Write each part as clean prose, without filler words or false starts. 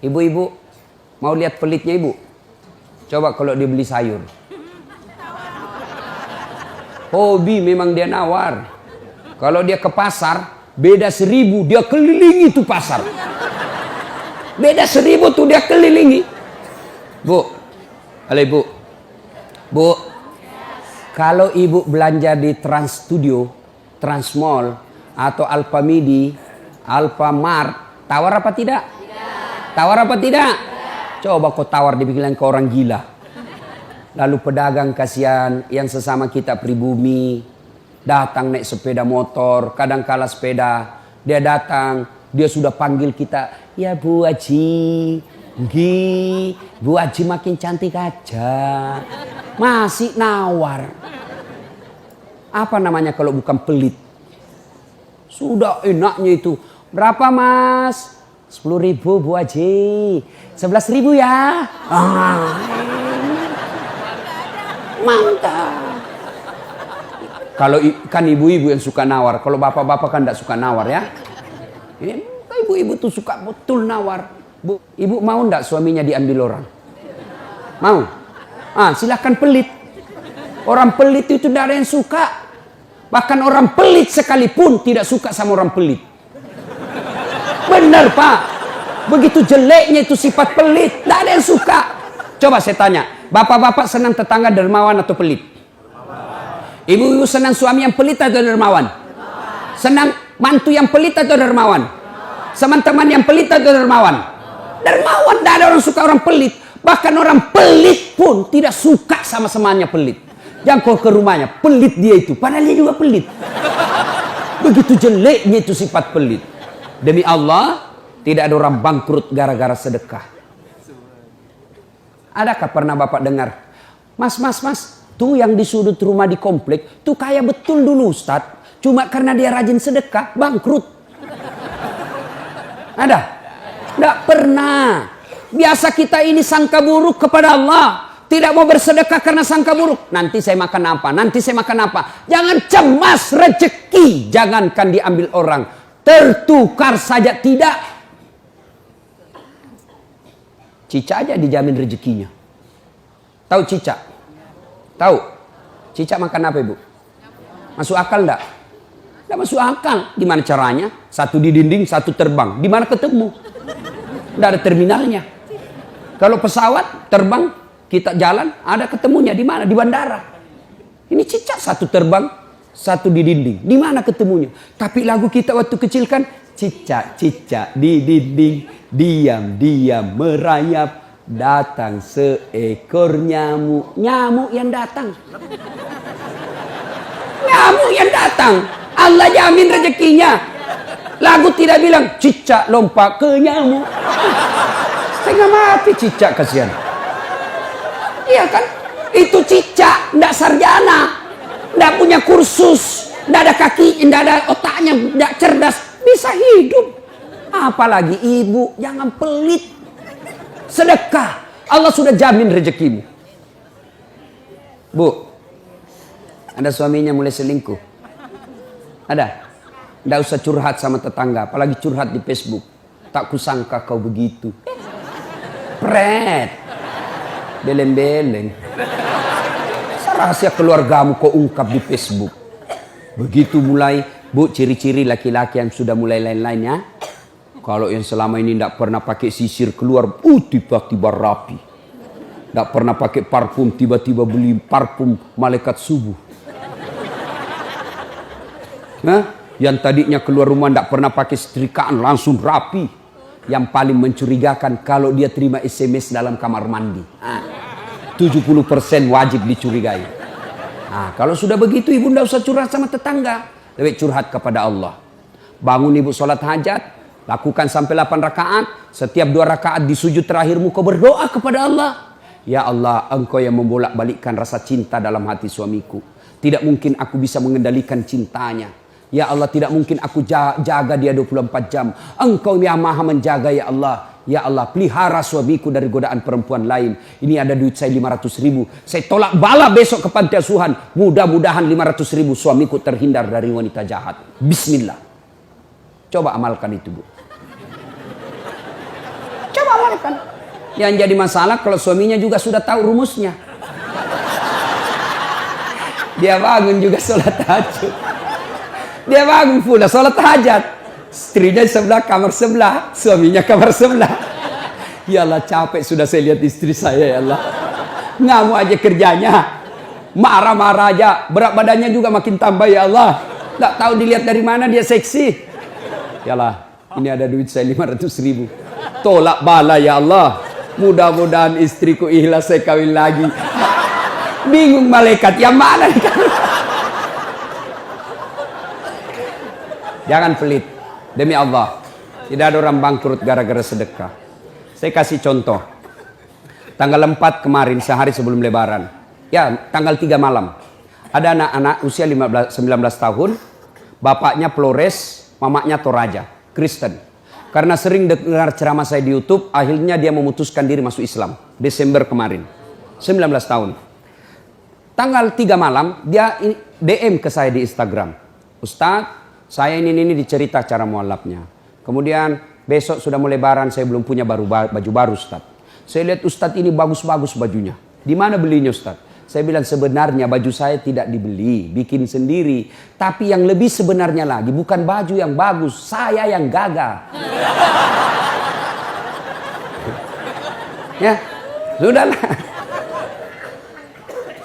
Ibu-ibu, mau lihat pelitnya ibu? Coba kalau dia beli sayur. Hobi memang dia nawar. Kalau dia ke pasar, beda 1000, dia kelilingi tuh pasar. Beda 1000 tuh dia kelilingi. Bu, halo ibu. Bu, kalau ibu belanja di Trans Studio, Trans Mall, atau Alfamidi, Alfamart, tawar apa tidak? Tawar apa tidak? Coba kau tawar dibilang ke orang gila. Lalu pedagang kasihan yang sesama kita pribumi datang naik sepeda motor, kadang kala sepeda, dia datang, dia sudah panggil kita, ya Bu Haji, Bu Haji makin cantik aja, masih nawar. Apa namanya kalau bukan pelit? Sudah enaknya itu. Berapa Mas? 10.000 Bu Haji. 11.000 ya. Mantap. Kalau kan ibu-ibu yang suka nawar. Kalau bapak-bapak kan tidak suka nawar ya. Ini ibu-ibu tuh suka betul nawar. Bu, ibu mau tidak suaminya diambil orang? Mau? Silakan pelit. Orang pelit itu tidak ada yang suka. Bahkan orang pelit sekalipun tidak suka sama orang pelit. Benar Pak. Begitu jeleknya itu sifat pelit. Tidak ada yang suka. Coba saya tanya. Bapak-bapak senang tetangga dermawan atau pelit? Ibu-ibu senang suami yang pelit atau dermawan? Senang mantu yang pelit atau dermawan? Teman-teman yang pelit atau dermawan? Dermawan. Tidak ada orang suka orang pelit. Bahkan orang pelit pun tidak suka sama semuanya pelit. Jangan kau ke rumahnya, pelit dia itu. Padahal dia juga pelit. Begitu jeleknya itu sifat pelit. Demi Allah, tidak ada orang bangkrut gara-gara sedekah. Adakah pernah Bapak dengar? Mas, tuh yang di sudut rumah di komplek, tuh kaya betul dulu Ustadz. Cuma karena dia rajin sedekah, bangkrut. Ada? Tidak pernah. Biasa kita ini sangka buruk kepada Allah. Tidak mau bersedekah karena sangka buruk. Nanti saya makan apa? Nanti saya makan apa? Jangan cemas rezeki. Jangankan diambil orang. Tertukar saja tidak. Cica aja dijamin rezekinya. Tahu Cica? Tahu? Cica makan apa ibu? Masuk akal enggak? Enggak masuk akal. Gimana caranya? Satu di dinding, satu terbang. Di mana ketemu? Enggak ada terminalnya. Kalau pesawat terbang, kita jalan, ada ketemunya di mana? Di bandara. Ini Cica satu terbang, satu di dinding. Di mana ketemunya? Tapi lagu kita waktu kecil kan, Cica di dinding, diam merayap, datang seekor nyamuk. Nyamuk yang datang. Nyamuk yang datang. Allah jamin rezekinya. Lagu tidak bilang Cica lompat ke nyamuk. Setengah mati Cica, kasihan. Iya kan? Itu Cica, tidak sarjana, tidak punya kursus, tidak ada kaki, tidak ada otaknya, tidak cerdas, bisa hidup. Apalagi ibu, jangan pelit. Sedekah, Allah sudah jamin rezekimu. Bu, ada suaminya mulai selingkuh? Ada? Tidak usah curhat sama tetangga, apalagi curhat di Facebook. Tak kusangka kau begitu. Pret. Beleng-beleng. Rahasia keluargamu kau ungkap di Facebook. Begitu mulai, bu, ciri-ciri laki-laki yang sudah mulai lain-lainnya. Kalau yang selama ini tidak pernah pakai sisir keluar, tiba-tiba rapi. Tidak pernah pakai parfum, tiba-tiba beli parfum malaikat subuh. Yang tadinya keluar rumah tidak pernah pakai setrikaan, langsung rapi. Yang paling mencurigakan kalau dia terima SMS dalam kamar mandi. 70% wajib dicurigai. Kalau sudah begitu ibu tidak usah curhat sama tetangga. Lebih curhat kepada Allah. Bangun ibu sholat hajat. Lakukan sampai 8 rakaat. Setiap 2 rakaat di sujud terakhirmu kau berdoa kepada Allah. Ya Allah, engkau yang membolak-balikkan rasa cinta dalam hati suamiku. Tidak mungkin aku bisa mengendalikan cintanya. Ya Allah, tidak mungkin aku jaga dia 24 jam. Engkau yang maha menjaga ya Allah. Ya Allah, pelihara suamiku dari godaan perempuan lain. Ini ada duit saya 500.000. Saya tolak bala besok ke panti asuhan. Mudah-mudahan 500.000 suamiku terhindar dari wanita jahat. Bismillah. Coba amalkan itu, Bu. Coba amalkan. Yang jadi masalah kalau suaminya juga sudah tahu rumusnya. Dia bangun juga sholat tahajud. Dia bangun pula sholat hajat. Istrinya sebelah, kamar sebelah. Suaminya kamar sebelah. Ya Allah, capek sudah saya lihat istri saya, ya Allah. Ngamuk aja kerjanya. Marah-marah aja. Berat badannya juga makin tambah, ya Allah. Nggak tahu dilihat dari mana dia seksi. Ya Allah, ini ada duit saya 500.000. Tolak bala, ya Allah. Mudah-mudahan istriku ikhlas saya kawin lagi. Bingung malaikat, yang mana nih? Jangan pelit. Demi Allah, tidak ada orang bangkrut gara-gara sedekah. Saya kasih contoh. Tanggal 4 kemarin, sehari sebelum lebaran. Ya, tanggal 3 malam. Ada anak-anak usia 19 tahun. Bapaknya Flores, mamanya Toraja, Kristen. Karena sering dengar ceramah saya di YouTube, akhirnya dia memutuskan diri masuk Islam. Desember kemarin. 19 tahun. Tanggal 3 malam, dia DM ke saya di Instagram. Ustadz, saya ini dicerita cara mualafnya. Kemudian besok sudah mau lebaran, saya belum punya baju baru Ustadz. Saya lihat Ustadz ini bagus-bagus bajunya. Di mana belinya Ustadz? Saya bilang sebenarnya baju saya tidak dibeli, bikin sendiri. Tapi yang lebih sebenarnya lagi, bukan baju yang bagus, saya yang gagal. Ya, sudahlah.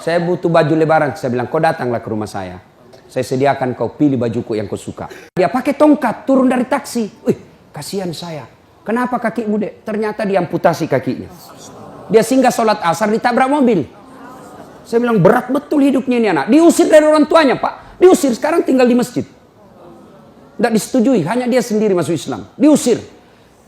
Saya butuh baju lebaran. Saya bilang, kau datanglah ke rumah saya. Saya sediakan kau pilih bajuku yang kau suka. Dia pakai tongkat turun dari taksi. Wih, kasihan saya. Kenapa kakimu, Dek? Ternyata diamputasi kakinya. Dia singgah sholat asar ditabrak mobil. Saya bilang berat betul hidupnya ini anak. Diusir dari orang tuanya, Pak. Diusir, sekarang tinggal di masjid. Tidak disetujui, hanya dia sendiri masuk Islam. Diusir.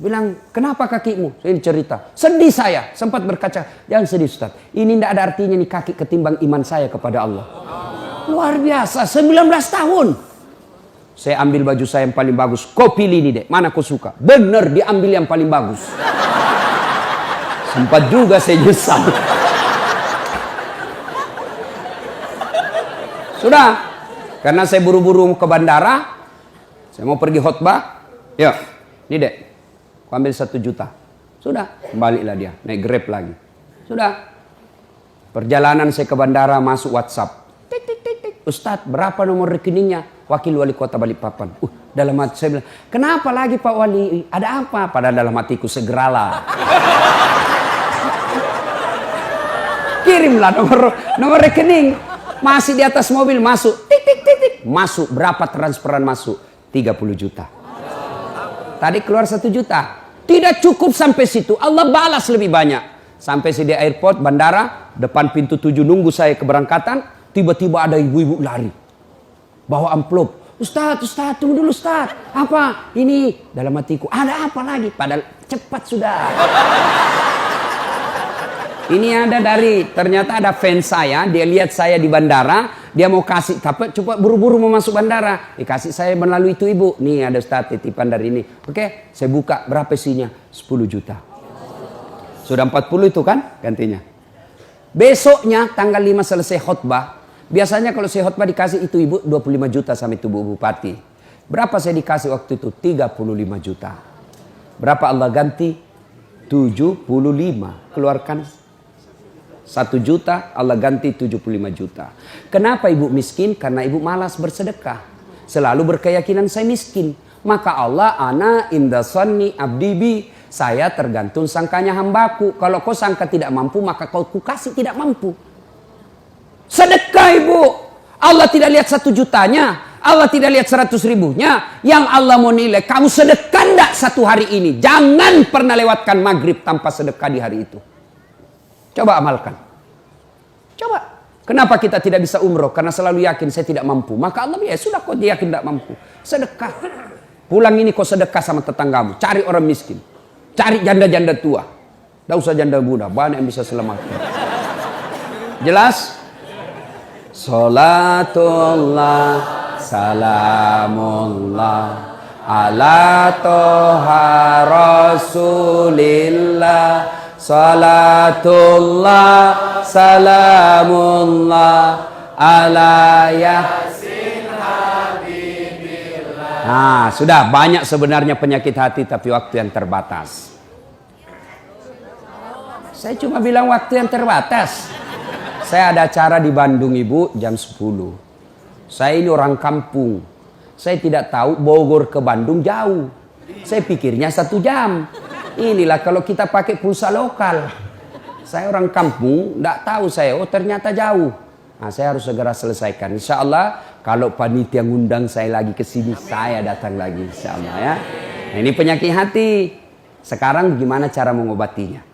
Bilang, kenapa kakimu? Saya cerita. Sedih saya. Sempat berkaca. Jangan sedih Ustaz. Ini tidak ada artinya nih kaki ketimbang iman saya kepada Allah. Luar biasa, 19 tahun. Saya ambil baju saya yang paling bagus. Kau pilih ini, Dek. Mana kau suka? Bener, diambil yang paling bagus. Sempat juga saya nyesal. Sudah. Karena saya buru-buru ke bandara. Saya mau pergi khotbah. Ya, ini Dek. Kau ambil 1 juta. Sudah. Baliklah dia. Naik Grab lagi. Sudah. Perjalanan saya ke bandara masuk WhatsApp. Ustadz, berapa nomor rekeningnya? Wakil Wali Kota Balikpapan. Dalam hati saya bilang, kenapa lagi Pak Wali? Ada apa? Padahal dalam hatiku, segeralah. Kirimlah nomor rekening. Masih di atas mobil, masuk. Tik, tik, tik, tik. Masuk, berapa transferan masuk? 30 juta. Tadi keluar 1 juta. Tidak cukup sampai situ. Allah balas lebih banyak. Sampai di airport, bandara, depan pintu 7 nunggu saya keberangkatan. Tiba-tiba ada ibu-ibu lari. Bawa amplop. Ustadz, tunggu dulu Ustadz. Apa? Ini dalam hatiku. Ada apa lagi? Padahal cepat sudah. Ini ada ternyata ada fans saya. Dia lihat saya di bandara. Dia mau kasih. Tapi coba buru-buru mau masuk bandara. Dikasih saya melalui itu ibu. Nih ada Ustadz titipan dari ini. Oke, saya buka. Berapa isinya? 10 juta. Sudah 40 itu kan gantinya. Besoknya tanggal 5 selesai khutbah. Biasanya kalau saya khutbah dikasih itu ibu 25 juta sama itu bu bupati. Berapa saya dikasih waktu itu? 35 juta. Berapa Allah ganti? 75. Keluarkan 1 juta, Allah ganti 75 juta. Kenapa ibu miskin? Karena ibu malas bersedekah. Selalu berkeyakinan saya miskin. Maka Allah, ana inda sanni abdibi. Saya tergantung sangkanya hambaku. Kalau kau sangka tidak mampu, maka kau kukasih tidak mampu. Sedekah ibu. Allah tidak lihat 1 jutanya. Allah tidak lihat 100 ribunya. Yang Allah mau nilai, kamu sedekah enggak 1 hari ini. Jangan pernah lewatkan maghrib tanpa sedekah di hari itu. Coba amalkan. Coba. Kenapa kita tidak bisa umroh? Karena selalu yakin saya tidak mampu. Maka Allah ya sudah kau yakin tidak mampu. Sedekah. Pulang ini kau sedekah sama tetanggamu. Cari orang miskin. Cari janda-janda tua. Tidak usah janda muda. Banyak yang bisa selamatkan. Jelas? Salatullah salamullah ala toha rasulillah. Salatullah salamullah ala yasin habibillah. Nah sudah banyak sebenarnya penyakit hati tapi waktu yang terbatas. Saya cuma bilang waktu yang terbatas. Saya ada acara di Bandung Ibu jam 10. Saya ini orang kampung. Saya tidak tahu Bogor ke Bandung jauh. Saya pikirnya 1 jam. Inilah kalau kita pakai pulsa lokal. Saya orang kampung, tidak tahu saya. Oh ternyata jauh. Nah, saya harus segera selesaikan. Insya Allah kalau panitia ngundang saya lagi ke sini, saya datang lagi. Insya Allah ya. Nah, ini penyakit hati. Sekarang gimana cara mengobatinya?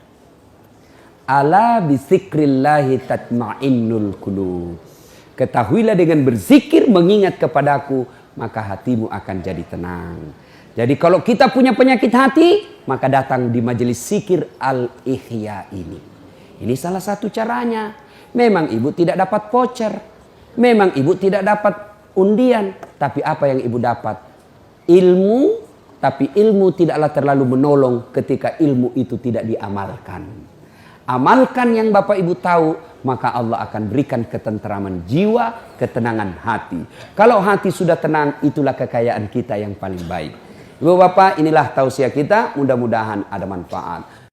Ala bizikrillahi tatma'innul qulub. Ketahuilah dengan berzikir mengingat kepadaku, maka hatimu akan jadi tenang. Jadi kalau kita punya penyakit hati, maka datang di majelis zikir Al-Ihya ini. Ini salah satu caranya. Memang ibu tidak dapat voucher. Memang ibu tidak dapat undian. Tapi apa yang ibu dapat? Ilmu. Tapi ilmu tidaklah terlalu menolong ketika ilmu itu tidak diamalkan. Amalkan yang Bapak Ibu tahu, maka Allah akan berikan ketenteraman jiwa, ketenangan hati. Kalau hati sudah tenang, itulah kekayaan kita yang paling baik. Ibu Bapak, inilah tausiah kita, mudah-mudahan ada manfaat.